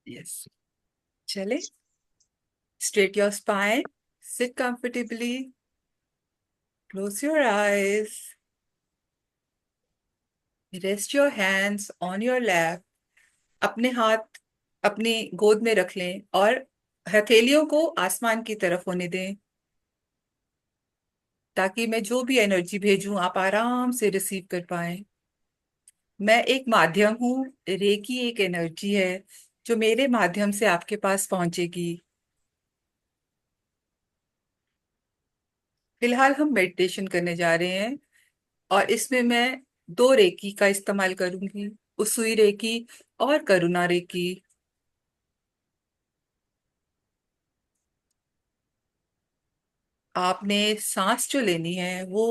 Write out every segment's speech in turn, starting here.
Yes. चले। Straight your spine, seat comfortably, close your eyes, rest your hands on your lap. अपने हाथ अपनी गोद में रख लें और हथेलियों को आसमान की तरफ होने दें, ताकि मैं जो भी एनर्जी भेजूं आप आराम से रिसीव कर पाएं। मैं एक माध्यम हूँ, रेकी एक एनर्जी है जो मेरे माध्यम से आपके पास पहुंचेगी। फिलहाल हम मेडिटेशन करने जा रहे हैं और इसमें मैं दो रेकी का इस्तेमाल करूंगी, उसूई रेकी और करुणा रेकी। आपने सांस जो लेनी है वो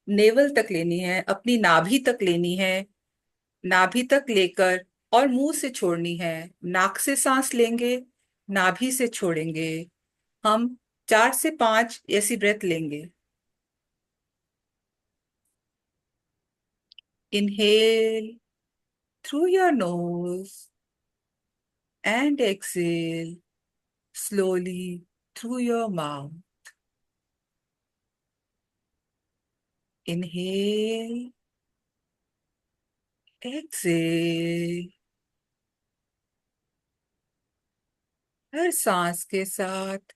नेवल तक लेनी है, अपनी नाभि तक लेनी है। नाभि तक लेकर और मुंह से छोड़नी है। नाक से सांस लेंगे, नाभि से छोड़ेंगे। हम 4 से 5 ऐसी ब्रेथ लेंगे। Inhale through your nose and exhale slowly through your mouth. Inhale, exhale। हर सांस के साथ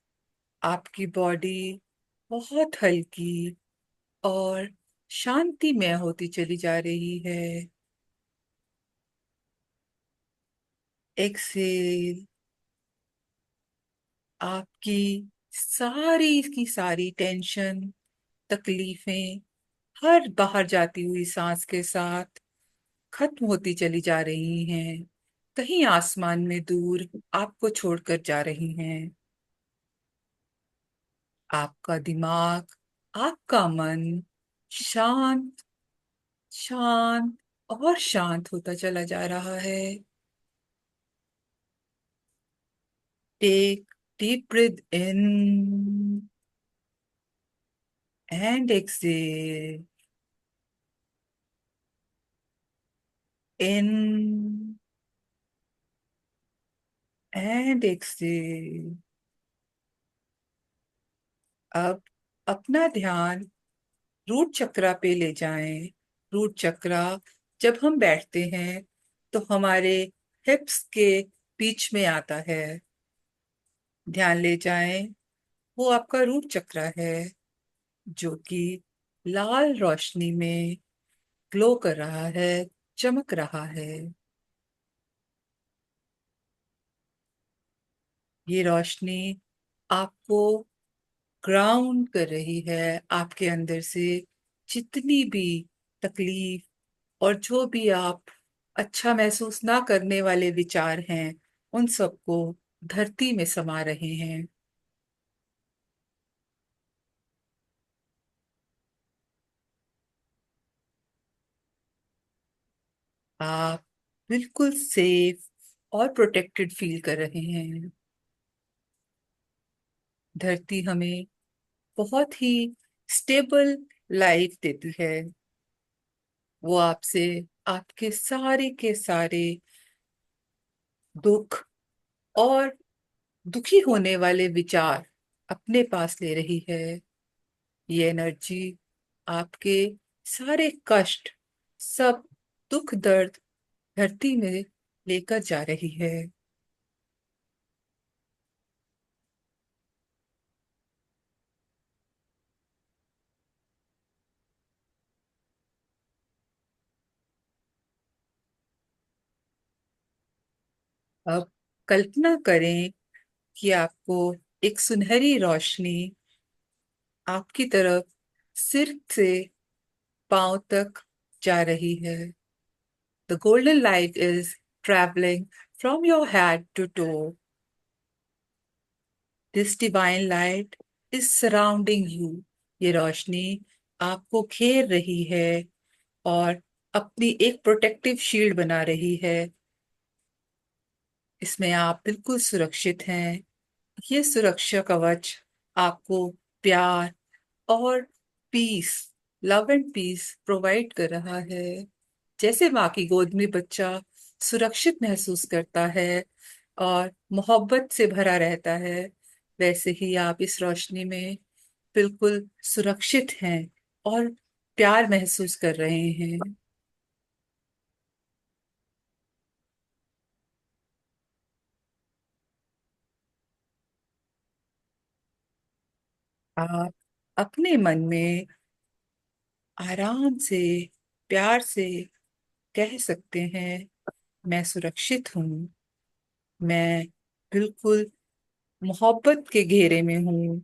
आपकी बॉडी बहुत हल्की और शांतिमय होती चली जा रही है। एक्सेल। आपकी सारी की सारी टेंशन, तकलीफें हर बाहर जाती हुई सांस के साथ खत्म होती चली जा रही हैं, कहीं आसमान में दूर आपको छोड़कर जा रही हैं। आपका दिमाग, आपका मन शांत, शांत और शांत होता चला जा रहा है। Take deep breath in and exhale. In and exhale. अब अपना ध्यान रूट चक्रा पे ले जाएं। रूट चक्रा जब हम बैठते हैं तो हमारे हिप्स के बीच में आता है। ध्यान ले जाएं, वो आपका रूट चक्रा है जो कि लाल रोशनी में ग्लो कर रहा है, चमक रहा है। ये रोशनी आपको ग्राउंड कर रही है। आपके अंदर से जितनी भी तकलीफ और जो भी आप अच्छा महसूस ना करने वाले विचार हैं, उन सबको धरती में समा रहे हैं। आप बिल्कुल सेफ और प्रोटेक्टेड फील कर रहे हैं। धरती हमें बहुत ही स्टेबल लाइफ देती है। वो आपसे आपके सारे के सारे दुख और दुखी होने वाले विचार अपने पास ले रही है। ये एनर्जी आपके सारे कष्ट, सब दुख दर्द धरती में लेकर जा रही है। अब कल्पना करें कि आपको एक सुनहरी रोशनी आपकी तरफ सिर से पांव तक जा रही है। The golden light is traveling from your head to toe. This divine light is surrounding you. ये रोशनी आपको घेर रही है और अपनी एक प्रोटेक्टिव शील्ड बना रही है। इसमें आप बिल्कुल सुरक्षित हैं। ये सुरक्षा कवच आपको प्यार और peace, love and peace provide कर रहा है। जैसे माँ की गोद में बच्चा सुरक्षित महसूस करता है और मोहब्बत से भरा रहता है, वैसे ही आप इस रोशनी में बिल्कुल सुरक्षित हैं और प्यार महसूस कर रहे हैं। आप अपने मन में आराम से, प्यार से कह सकते हैं, मैं सुरक्षित हूँ, मैं बिल्कुल मोहब्बत के घेरे में हूँ,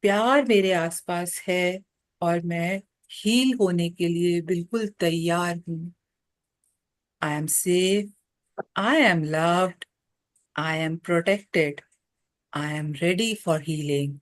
प्यार मेरे आसपास है और मैं हील होने के लिए बिल्कुल तैयार हूँ। I am safe, I am loved, I am protected, I am ready for healing.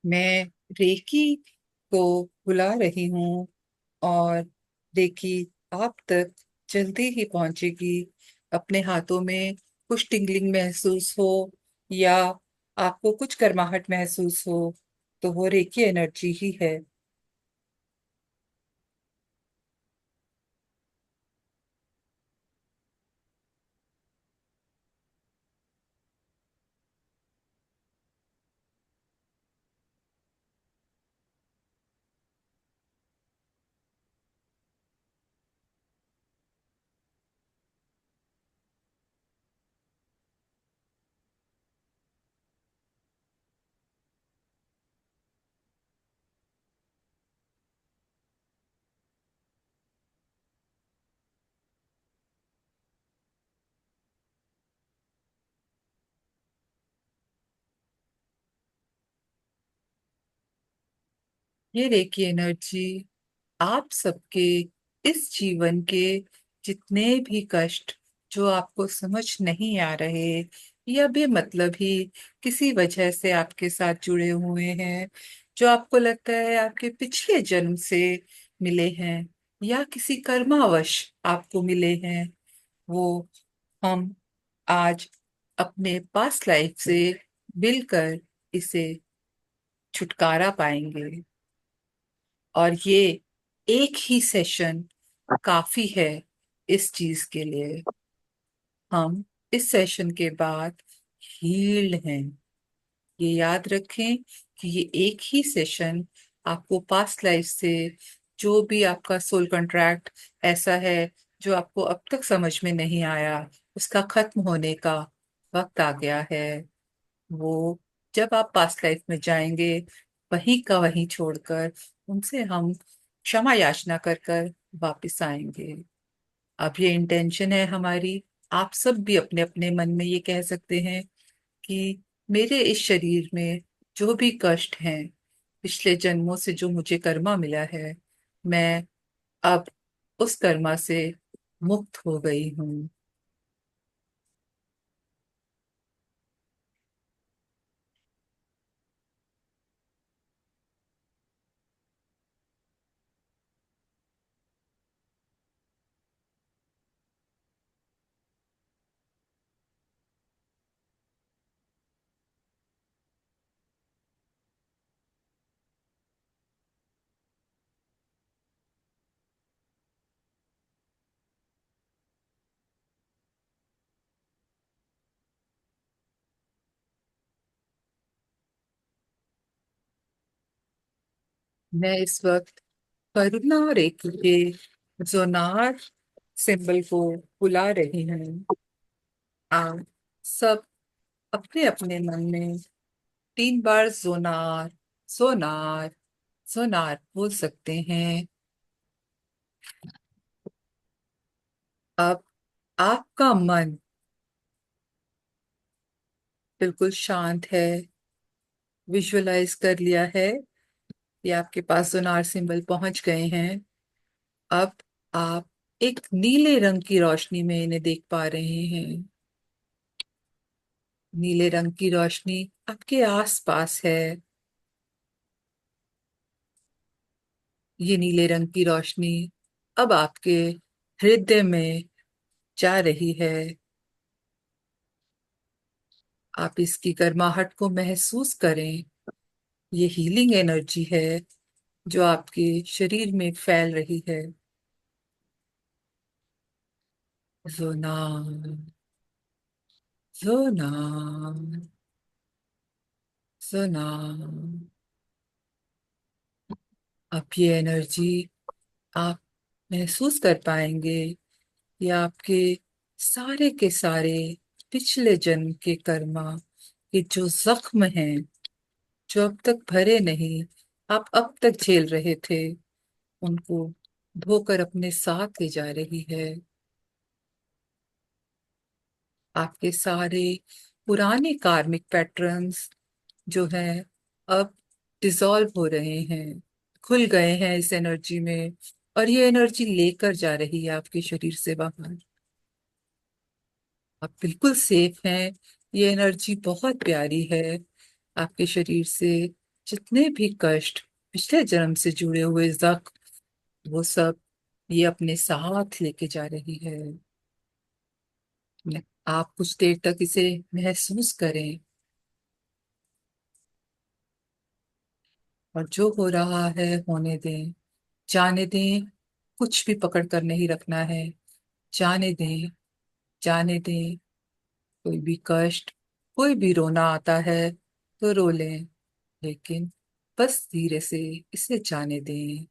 मैं रेकी को बुला रही हूँ और रेकी आप तक जल्दी ही पहुंचेगी। अपने हाथों में कुछ टिंगलिंग महसूस हो या आपको कुछ गर्माहट महसूस हो तो वो रेकी एनर्जी ही है। ये रेकी एनर्जी आप सबके इस जीवन के जितने भी कष्ट जो आपको समझ नहीं आ रहे या बेमतलब ही किसी वजह से आपके साथ जुड़े हुए हैं, जो आपको लगता है आपके पिछले जन्म से मिले हैं या किसी कर्मावश आपको मिले हैं, वो हम आज अपने पास्ट लाइफ से मिलकर इसे छुटकारा पाएंगे। और ये एक ही सेशन काफी है इस चीज के लिए। हम इस सेशन के बाद हील्ड हैं। ये याद रखें कि ये एक ही सेशन आपको पास्ट लाइफ से जो भी आपका सोल कॉन्ट्रैक्ट ऐसा है जो आपको अब तक समझ में नहीं आया, उसका खत्म होने का वक्त आ गया है। वो जब आप पास्ट लाइफ में जाएंगे वहीं का वहीं छोड़कर उनसे हम क्षमा याचना कर कर वापिस आएंगे। अब ये इंटेंशन है हमारी। आप सब भी अपने अपने मन में ये कह सकते हैं कि मेरे इस शरीर में जो भी कष्ट हैं, पिछले जन्मों से जो मुझे कर्मा मिला है, मैं अब उस कर्मा से मुक्त हो गई हूँ। मैं इस वक्त करुणा रेखी के जोनार सिंबल को बुला रही हूँ। आप सब अपने अपने मन में 3 बार जोनार सोनार सोनार बोल सकते हैं। अब आपका मन बिल्कुल शांत है। विजुअलाइज कर लिया है कि आपके पास सोनार सिंबल पहुंच गए हैं। अब आप एक नीले रंग की रोशनी में इन्हें देख पा रहे हैं। नीले रंग की रोशनी आपके आसपास है। ये नीले रंग की रोशनी अब आपके हृदय में जा रही है। आप इसकी गर्माहट को महसूस करें। ये हीलिंग एनर्जी है जो आपके शरीर में फैल रही है। जोना जोना जोना। अब ये एनर्जी आप महसूस कर पाएंगे। ये आपके सारे के सारे पिछले जन्म के कर्मा, ये जो जख्म हैं जो अब तक भरे नहीं, आप अब तक झेल रहे थे, उनको धोकर अपने साथ ले जा रही है। आपके सारे पुराने कार्मिक पैटर्न्स जो हैं अब डिसॉल्व हो रहे हैं, खुल गए हैं इस एनर्जी में। और ये एनर्जी लेकर जा रही है आपके शरीर से बाहर। आप बिल्कुल सेफ हैं। ये एनर्जी बहुत प्यारी है। आपके शरीर से जितने भी कष्ट, पिछले जन्म से जुड़े हुए जख्म, वो सब ये अपने साथ लेके जा रही है। आप कुछ देर तक इसे महसूस करें और जो हो रहा है होने दें, जाने दें। कुछ भी पकड़ कर नहीं रखना है। जाने दें, जाने दें। कोई भी कष्ट, कोई भी रोना आता है तो रो लें, लेकिन बस धीरे से इसे जाने दें।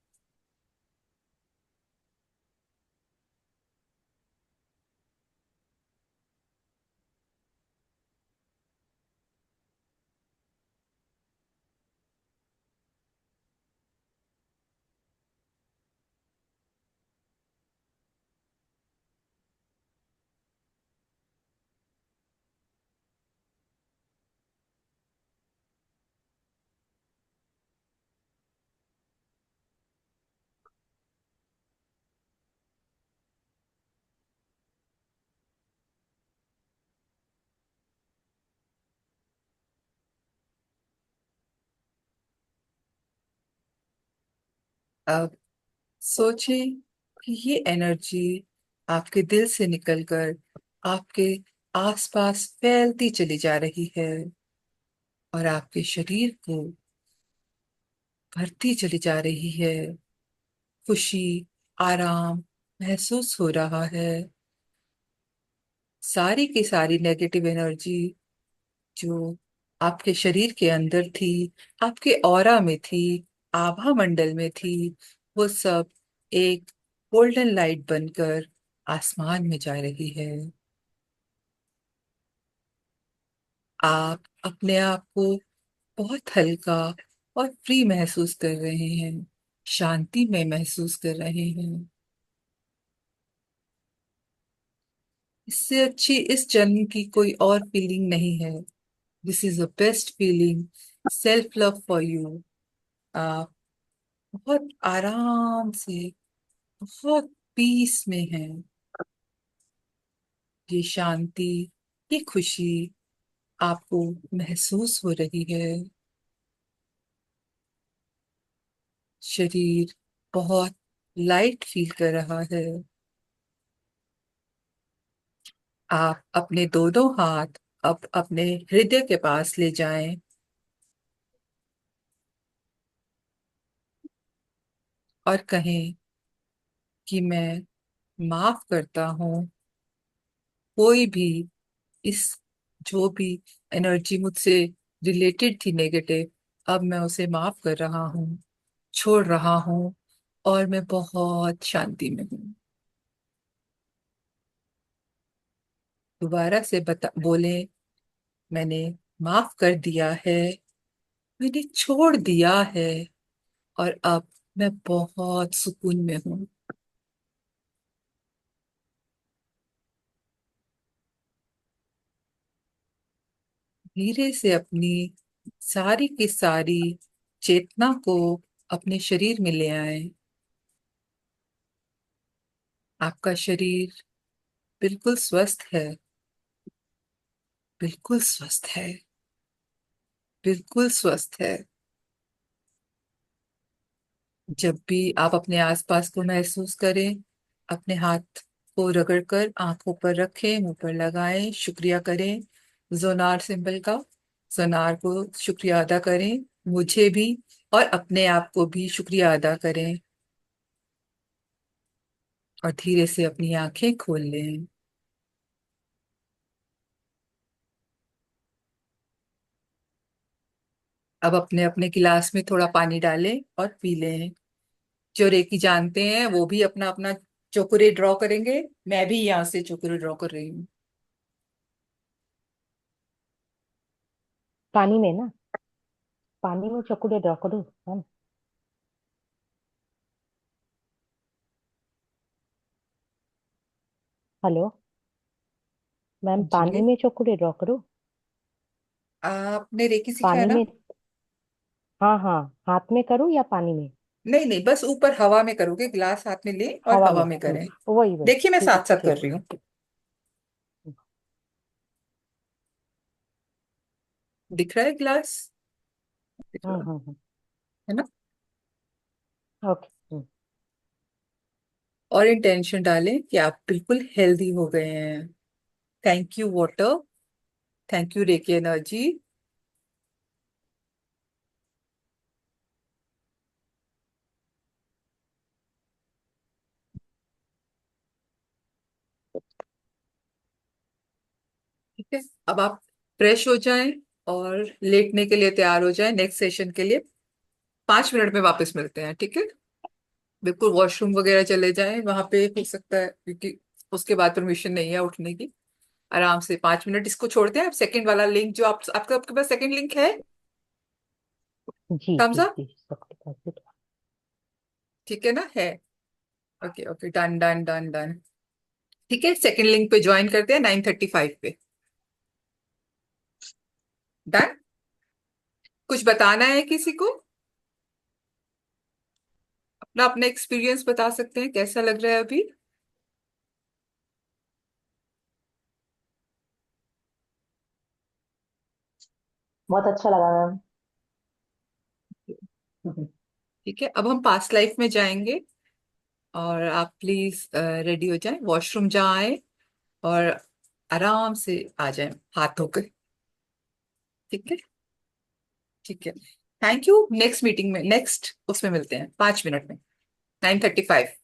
अब सोचें कि ये एनर्जी आपके दिल से निकलकर आपके आसपास फैलती चली जा रही है और आपके शरीर को भरती चली जा रही है। खुशी, आराम महसूस हो रहा है। सारी की सारी नेगेटिव एनर्जी जो आपके शरीर के अंदर थी, आपके ऑरा में थी, आभा मंडल में थी, वो सब एक गोल्डन लाइट बनकर आसमान में जा रही है। आप अपने आप को बहुत हल्का और फ्री महसूस कर रहे हैं, शांति में महसूस कर रहे हैं। इससे अच्छी इस जन्म की कोई और फीलिंग नहीं है। This is the best feeling, self love for you. आप बहुत आराम से, बहुत पीस में हैं। ये शांति, ये खुशी आपको महसूस हो रही है। शरीर बहुत लाइट फील कर रहा है। आप अपने दोनों हाथ अब अपने हृदय के पास ले जाएं और कहें कि मैं माफ करता हूँ। कोई भी इस, जो भी एनर्जी मुझसे रिलेटेड थी नेगेटिव, अब मैं उसे माफ कर रहा हूँ। छोड़ रहा हूँ और मैं बहुत शांति में हूँ। दोबारा से बता बोले, मैंने माफ कर दिया है, मैंने छोड़ दिया है, और अब मैं बहुत सुकून में हूँ। धीरे से अपनी सारी की सारी चेतना को अपने शरीर में ले आए। आपका शरीर बिल्कुल स्वस्थ है, बिल्कुल स्वस्थ है, बिल्कुल स्वस्थ है। जब भी आप अपने आसपास को महसूस करें, अपने हाथ को रगड़कर आंखों पर रखें, मुंह पर लगाएं, शुक्रिया करें जोनार सिंबल का। जोनार को शुक्रिया अदा करें, मुझे भी और अपने आप को भी शुक्रिया अदा करें, और धीरे से अपनी आंखें खोल लें। अब अपने अपने गिलास में थोड़ा पानी डालें और पी लें। जो रेकी जानते हैं वो भी अपना अपना चोकुरे ड्रॉ करेंगे। मैं भी यहाँ से चोकुरे ड्रॉ कर रही हूँ। पानी में ना, पानी में चकुड़े ड्रॉ करो मैम। हेलो मैम, पानी जी, में चकुड़े ड्रॉ करो। आपने रेकी सीखा है पानी ना? में। हाँ हाँ, हाथ में करो या पानी में? नहीं नहीं, बस ऊपर हवा में करोगे, गिलास हाथ में ले और हवा हवा में। में करें। वही वही, देखिए मैं ठीक साथ साथ कर ठीक। रही हूँ। दिख रहा है गिलास? दिख रहा हम्म। है ना? ओके। और इंटेंशन डालें कि आप बिल्कुल हेल्दी हो गए हैं। Thank you water, thank you reiki energy. ठीक है, अब आप फ्रेश हो जाएं और लेटने के लिए तैयार हो जाएं नेक्स्ट सेशन के लिए। 5 मिनट में वापस मिलते हैं, ठीक है? बिल्कुल वॉशरूम वगैरह चले जाएं, वहां पे हो सकता है क्योंकि उसके बाद परमिशन नहीं है उठने की। आराम से 5 मिनट इसको छोड़ते हैं। आप सेकंड वाला लिंक जो आपके पास सेकंड लिंक है, जी थम्स जी अप। जी, सबके पास है। ठीक है ना? है। Okay okay, done done done done. ठीक है, सेकंड लिंक पे ज्वाइन करते हैं 9:35 पे। डन। कुछ बताना है किसी को? अपना अपना एक्सपीरियंस बता सकते हैं, कैसा लग रहा है अभी? बहुत अच्छा लगा मैम। ठीक है, अब हम पास्ट लाइफ में जाएंगे, और आप प्लीज रेडी हो जाएं, वॉशरूम जाएं और आराम से आ जाएं हाथ धोकर। ठीक है? ठीक है। Thank you. नेक्स्ट मीटिंग में, नेक्स्ट उसमें मिलते हैं 5 मिनट में, 9:35।